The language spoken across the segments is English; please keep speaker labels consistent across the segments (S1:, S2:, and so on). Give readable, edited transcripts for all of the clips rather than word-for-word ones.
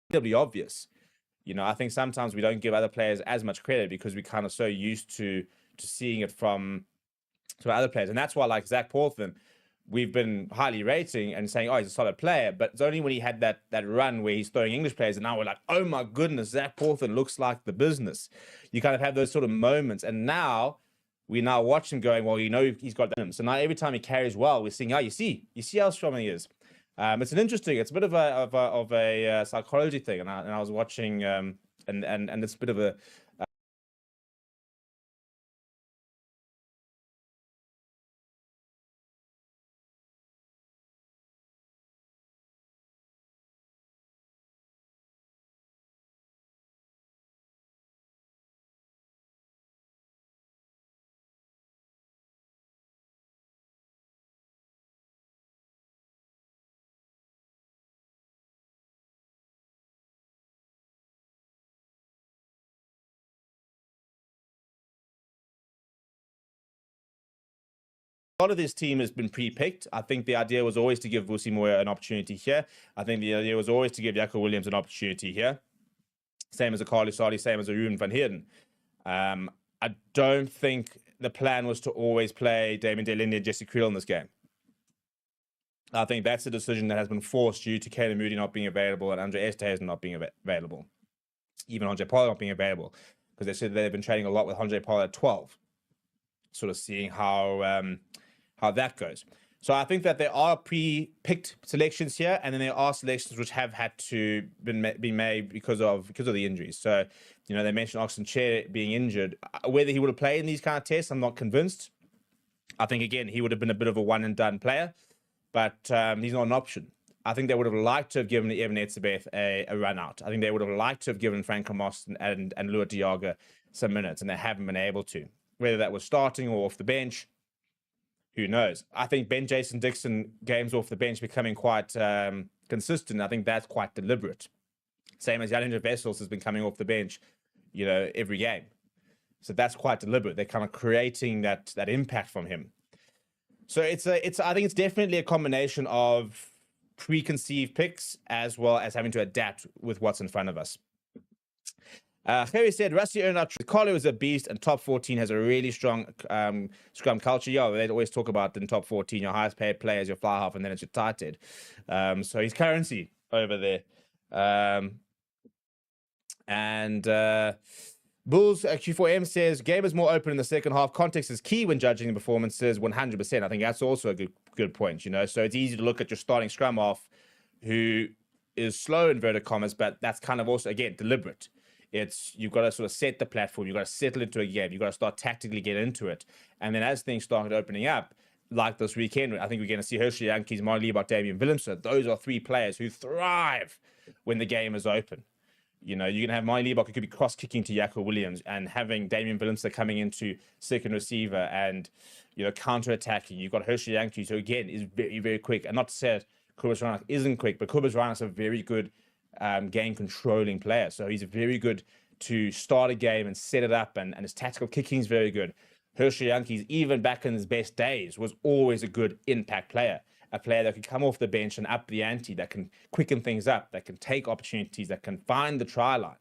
S1: incredibly obvious. I think sometimes we don't give other players as much credit because we're kind of so used to seeing it from other players. And that's why, like Zach Portman, we've been highly rating and saying, oh, he's a solid player. But it's only when he had that run where he's throwing English players, and now we're like, oh my goodness, Zach Portman looks like the business. You kind of have those sort of moments. And now we watch him going, well, he's got them. So now every time he carries well, we're seeing, oh, you see how strong he is. It's a bit of a psychology thing. And I was watching, and it's a bit of a, lot of this team has been pre-picked. I think the idea was always to give Vusi Moya an opportunity here. I think the idea was always to give Jaco Williams an opportunity here. Same as a Carly Sardi, same as a Ruben van Heerden. I don't think the plan was to always play Damien Delinde and Jesse Creel in this game. I think that's a decision that has been forced due to Caleb Moody not being available and Andre Esterhuizen not being available. Even Andre Pollard not being available, because they said they've been training a lot with Andre Pollard at 12. Sort of seeing how that goes. So I think that there are pre-picked selections here, and then there are selections which have had to be made because of the injuries. So, they mentioned Oxen Chair being injured. Whether he would have played in these kind of tests, I'm not convinced. I think, again, he would have been a bit of a one-and-done player, but he's not an option. I think they would have liked to have given Evan Etzebeth a run out. I think they would have liked to have given Franco Moss and Lua Diaga some minutes, and they haven't been able to. Whether that was starting or off the bench, who knows? I think Ben Jason Dixon games off the bench becoming quite consistent. I think that's quite deliberate. Same as Jalinder Wessels has been coming off the bench, every game. So that's quite deliberate. They're kind of creating that impact from him. So I think it's definitely a combination of preconceived picks as well as having to adapt with what's in front of us. Harry said, Rusty Earnout, Carlo is a beast and top 14 has a really strong scrum culture. Yeah, they always talk about in top 14, your highest paid player is your fly half and then it's your tight head. So he's currency over there. Bulls Q4M says, game is more open in the second half. Context is key when judging the performances 100%. I think that's also a good point, So it's easy to look at your starting scrum half who is slow, inverted commas, but that's kind of also, again, deliberate. You've got to sort of set the platform. You've got to settle into a game. You've got to start tactically get into it. And then as things started opening up, like this weekend, I think we're going to see Herschel Yankees, Marley Liebach, Damian Willemse. Those are three players who thrive when the game is open. You're going to have Marley Liebach who could be cross-kicking to Jaco Williams and having Damian Willemse coming into second receiver and, counter-attacking. You've got Herschel Yankees, who, again, is very, very quick. And not to say that Kobus Reinach isn't quick, but Kobus Reinach is a very good game controlling player. So he's very good to start a game and set it up, and his tactical kicking is very good. Herschel Yankees, even back in his best days, was always a good impact player. A player that can come off the bench and up the ante, that can quicken things up, that can take opportunities, that can find the try line.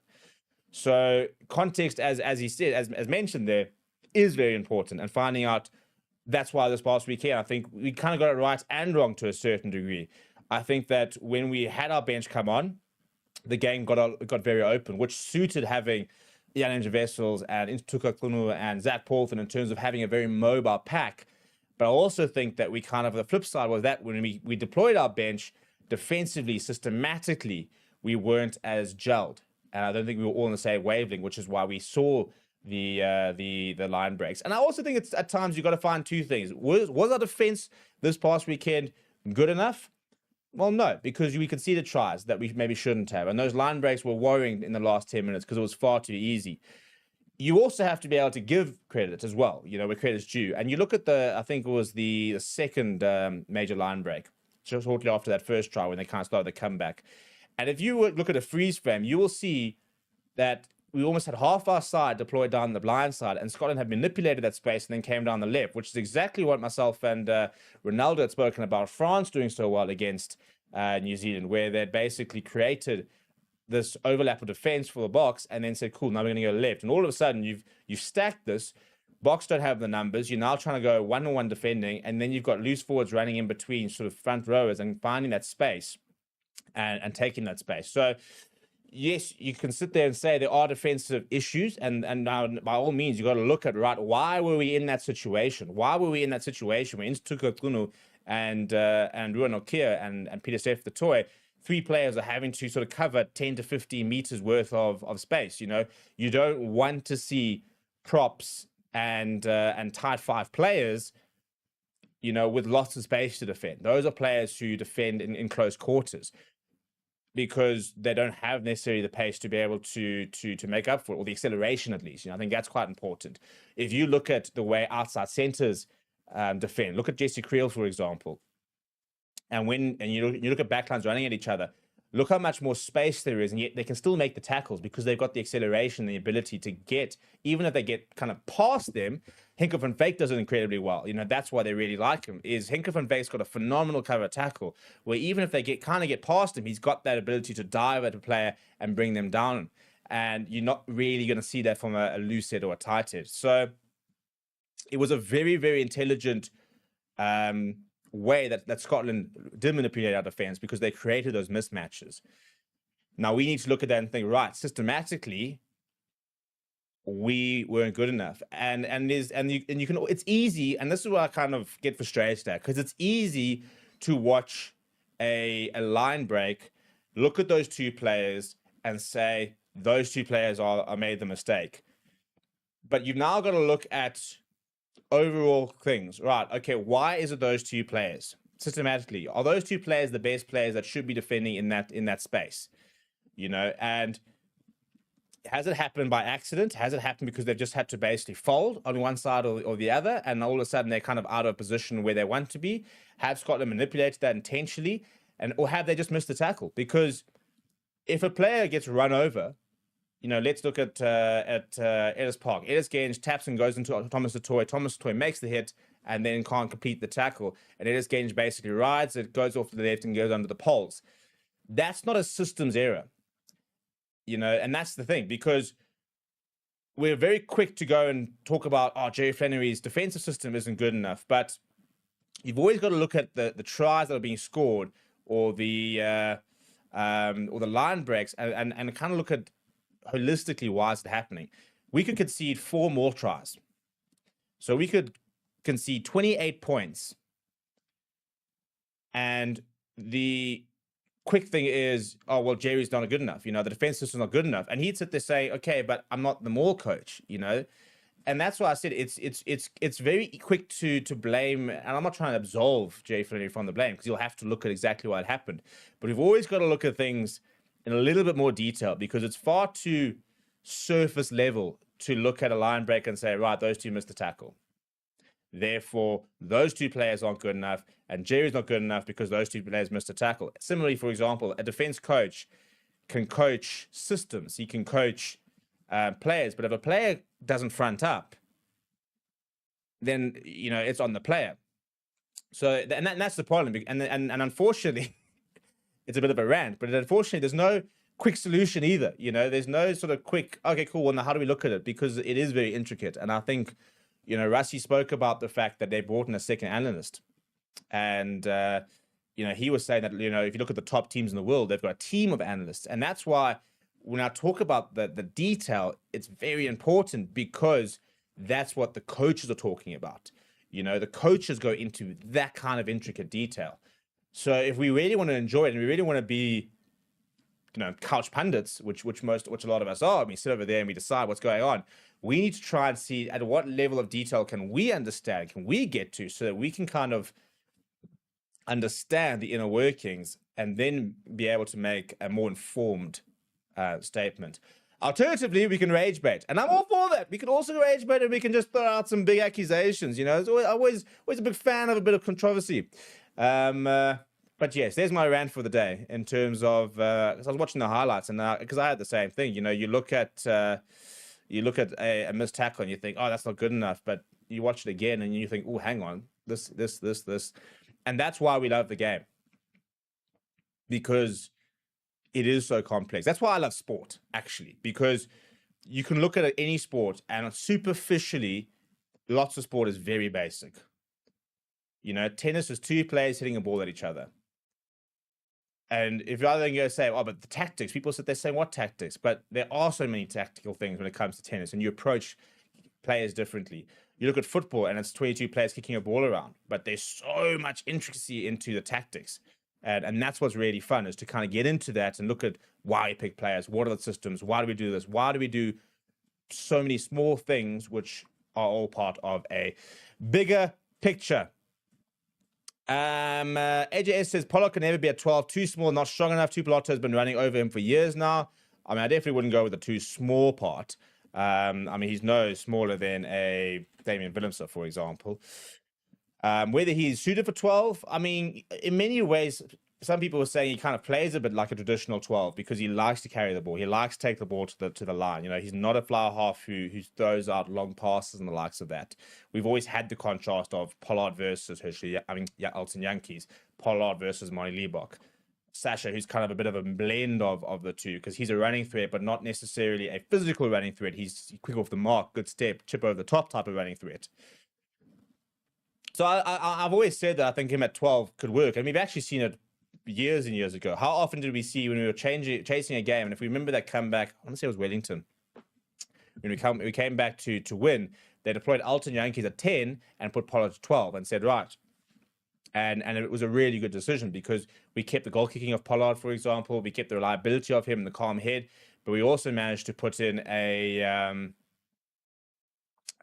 S1: So context, as he said, as mentioned there, is very important. And finding out, that's why this past weekend, I think we kind of got it right and wrong to a certain degree. I think that when we had our bench come on, the game got very open, which suited having Jalinder Wessels and Intuka Kunu and Zach Paulson in terms of having a very mobile pack. But I also think that the flip side was that when we deployed our bench defensively, systematically, we weren't as gelled. And I don't think we were all on the same wavelength, which is why we saw the line breaks. And I also think it's at times you've got to find two things. Was our defense this past weekend good enough? Well, no, because we conceded tries that we maybe shouldn't have. And those line breaks were worrying in the last 10 minutes because it was far too easy. You also have to be able to give credit as well, where credit's due. And you look at I think it was the second major line break, shortly after that first try when they kind of started the comeback. And if you look at a freeze frame, you will see that we almost had half our side deployed down the blind side, and Scotland had manipulated that space and then came down the left, which is exactly what myself and Ronaldo had spoken about France doing so well against New Zealand, where they'd basically created this overlap of defense for the box, and then said, cool, now we're going to go left. And all of a sudden, you've stacked this. Box don't have the numbers. You're now trying to go one-on-one defending, and then you've got loose forwards running in between sort of front rowers and finding that space and taking that space. So, yes, you can sit there and say there are defensive issues, and now by all means, you got to look at, right, why were we in that situation? Why were we in that situation where Instuko Kunu and Ruan Okia and Peter Steph the Toy, 3 players are having to sort of cover 10 to 15 meters worth of space? You know, you don't want to see props and tight 5 players, you know, with lots of space to defend. Those are players who defend in close quarters, because they don't have necessarily the pace to be able to make up for it, or the acceleration at least. You know, I think that's quite important. If you look at the way outside centers defend, look at Jesse Creel, for example, and you look at backlines running at each other, look how much more space there is, and yet they can still make the tackles because they've got the acceleration and the ability to get, even if they get kind of past them. Hinker van Veek does it incredibly well. You know, that's why they really like him, is Hinker van Veek's got a phenomenal cover tackle, where even if they get past him, he's got that ability to dive at a player and bring them down. And you're not really going to see that from a loose head or a tight head. So it was a very, very intelligent way that Scotland did manipulate our defense, because they created those mismatches. Now we need to look at that and think, right, systematically, we weren't good enough. And you can, it's easy, and this is where I kind of get frustrated at, because it's easy to watch a line break, look at those 2 players and say those 2 players are made the mistake. But you've now got to look at overall things, right? Okay, why is it those 2 players? Systematically, are those 2 players the best players that should be defending in that space? You know, and has it happened by accident? Has it happened because they've just had to basically fold on one side or the other, and all of a sudden they're kind of out of a position where they want to be? Have Scotland manipulated that intentionally, or have they just missed the tackle? Because if a player gets run over, you know, let's look at Ellis Park. Ellis Genge taps and goes into Thomas Toy. Thomas Toy makes the hit and then can't complete the tackle. And Ellis Genge basically rides it, goes off to the left and goes under the poles. That's not a systems error, you know, and that's the thing, because we're very quick to go and talk about, Jerry Flannery's defensive system isn't good enough. But you've always got to look at the tries that are being scored, or the line breaks, and kind of look at holistically why is it happening. We could concede 4 more tries, so we could concede 28 points, and the quick thing is, Jerry's not good enough, you know, the defense system's not good enough, and he'd sit there saying, okay, but I'm not the maul coach, you know. And that's why I said it's very quick to blame, and I'm not trying to absolve Jerry Flannery from the blame, because you'll have to look at exactly what happened, but we've always got to look at things in a little bit more detail, because it's far too surface level to look at a line break and say, right, those 2 missed the tackle, therefore those 2 players aren't good enough, and Jerry's not good enough because those 2 players missed a tackle. Similarly, for example, a defense coach can coach systems, he can coach players, but if a player doesn't front up, then, you know, it's on the player. So, and that's the problem, and unfortunately, it's a bit of a rant, but unfortunately, there's no quick solution either. You know, there's no sort of quick, okay, cool, well, now how do we look at it? Because it is very intricate. And I think, you know, Rassie spoke about the fact that they brought in a second analyst. And, you know, he was saying that, you know, if you look at the top teams in the world, they've got a team of analysts. And that's why when I talk about the detail, it's very important, because that's what the coaches are talking about. You know, the coaches go into that kind of intricate detail. So if we really want to enjoy it, and we really want to be, you know, couch pundits, which a lot of us are, we sit over there and we decide what's going on. We need to try and see at what level of detail can we understand, can we get to, so that we can kind of understand the inner workings and then be able to make a more informed statement. Alternatively, we can rage bait, and I'm all for that. We can also rage bait, and we can just throw out some big accusations. You know, it's always a big fan of a bit of controversy. But yes, there's my rant for the day in terms of, 'cause I was watching the highlights, and because I had the same thing. You know, you look at a missed tackle and you think, oh, that's not good enough, but you watch it again and you think, oh, hang on, this, and that's why we love the game, because it is so complex. That's why I love sport, actually, because you can look at any sport and superficially, lots of sport is very basic. Tennis is two players hitting a ball at each other. And if you're then going to say, oh, but the tactics, people sit there saying, what tactics? But there are so many tactical things when it comes to tennis, and you approach players differently. You look at football, and it's 22 players kicking a ball around, but there's so much intricacy into the tactics. And that's what's really fun, is to kind of get into that and look at why we pick players, what are the systems, why do we do this, why do we do so many small things, which are all part of a bigger picture. AJS says Pollock can never be at 12, too small, not strong enough. Tupeloto has been running over him for years now. I mean, I definitely wouldn't go with the too small part. I mean, he's no smaller than a Damien Willemse, for example. Whether he's suited for 12, I mean, in many ways, some people were saying he kind of plays a bit like a traditional 12 because he likes to carry the ball. He likes to take the ball to the line. He's not a flower half who throws out long passes and the likes of that. We've always had the contrast of Pollard versus Elton Yankees, Pollard versus Monty Liebach. Sasha, who's kind of a bit of a blend of the two, because he's a running threat, but not necessarily a physical running threat. He's quick off the mark, good step, chip over the top type of running threat. So I've always said that I think him at 12 could work, and we've actually seen it years and years ago. How often did we see when we were chasing a game? And if we remember that comeback, I want to say it was Wellington. When we came back to win, they deployed Elton Yankees at 10 and put Pollard to 12 and said, right. And it was a really good decision because we kept the goal kicking of Pollard, for example. We kept the reliability of him and the calm head, but we also managed to put in an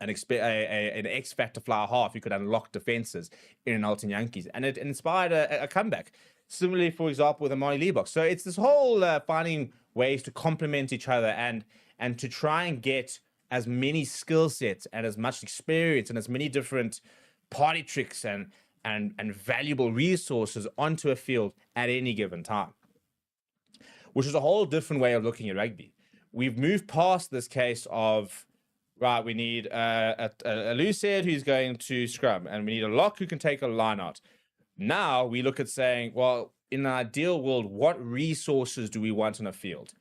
S1: X-factor flower half who could unlock defenses in an Elton Yankees. And it inspired a comeback. Similarly, for example, with a Monty Liebach. So it's this whole finding ways to complement each other and to try and get as many skill sets and as much experience and as many different party tricks and valuable resources onto a field at any given time, which is a whole different way of looking at rugby. We've moved past this case of, right, we need a loose head who's going to scrum, and we need a lock who can take a line out. Now we look at saying, well, in an ideal world, what resources do we want on a field?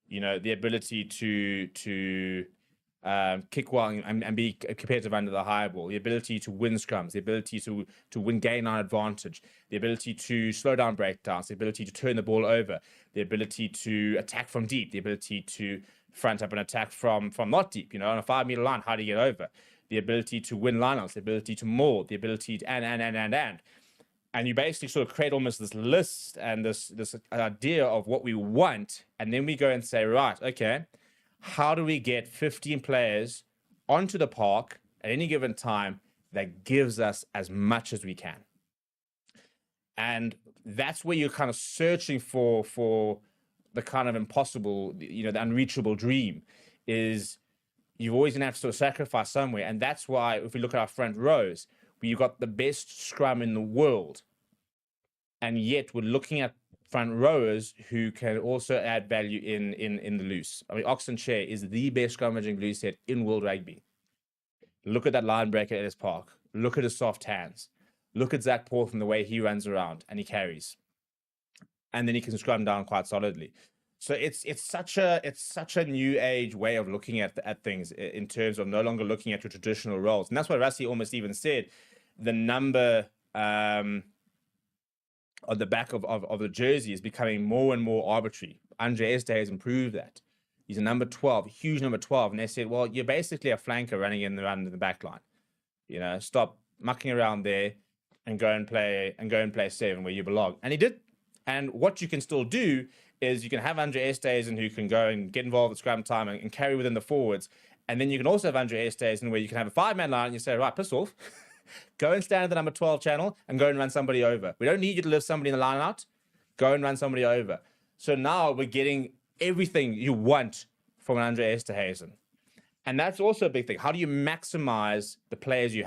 S1: The ability to kick well and be competitive under the high ball, the ability to win scrums, the ability to win gain on advantage, the ability to slow down breakdowns, the ability to turn the ball over, the ability to attack from deep, the ability to front up an attack from not deep, on a 5 meter line, how do you get over, the ability to win lineouts, the ability to maul, the ability to and you basically sort of create almost this list and this idea of what we want, and then we go and say, right, okay, how do we get 15 players onto the park at any given time that gives us as much as we can? And that's where you're kind of searching for the kind of impossible, the unreachable dream, is you're always going to have to sort of sacrifice somewhere. And that's why if we look at our front rows, we've got the best scrum in the world, and yet we're looking at front rowers who can also add value in the loose. I mean, Oxenchair is the best scrummaging loose head in world rugby. Look at that line breaker at his park. Look at his soft hands. Look at Zach Paul from the way he runs around and he carries, and then he can scrum down quite solidly. So it's such a new age way of looking at things in terms of no longer looking at your traditional roles. And that's what Rassie almost even said. The number on the back of the jersey is becoming more and more arbitrary. Andre Este has improved that. He's a number 12, a huge number 12. And they said, well, you're basically a flanker running in the back line. Stop mucking around there and go and play 7 where you belong. And he did. And what you can still do is you can have Andre Estesen who can go and get involved at scrum time and carry within the forwards. And then you can also have Andre Estesen where you can have a 5-man line and you say, right, piss off. Go and stand at the number 12 channel and go and run somebody over. We don't need you to lift somebody in the line out. Go and run somebody over. So now we're getting everything you want from an Andre Esterhuizen. And that's also a big thing. How do you maximize the players you have?